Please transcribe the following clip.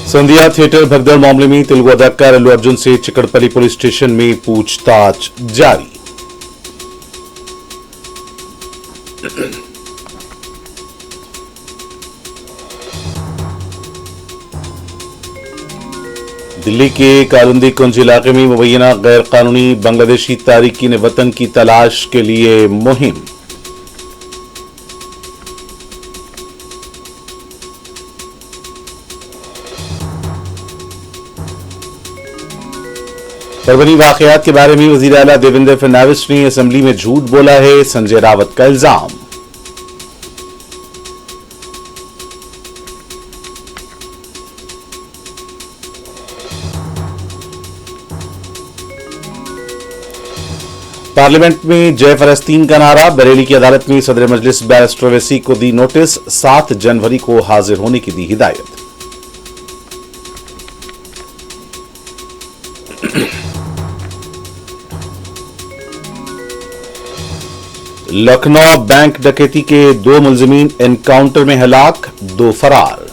संध्या theatre भगदड़ मामले में तेलुगु अदाकार अल्लू अर्जुन से चिकड़पल्ली पुलिस स्टेशन में पूछताछ जारी। दिल्ली के कालुंदी कुंज इलाके में मुबैना गैर कानूनी बांग्लादेशी तारिकीन वतन की तलाश के लिए मुहिम। परवनी वाकयात के बारे में वजीर आला देवेंद्र फडणवीस ने असेंबली में झूठ बोला है, संजय रावत का इल्जाम। पार्लियामेंट में जय फलस्तीन का नारा। बरेली की अदालत में सदर मजलिस बैरिस्टर ओवैसी को दी नोटिस, 7 जनवरी को हाजिर होने की दी हिदायत। लखनऊ बैंक डकैती के 2 मुलजिमीन एनकाउंटर में हलाक, 2 फरार।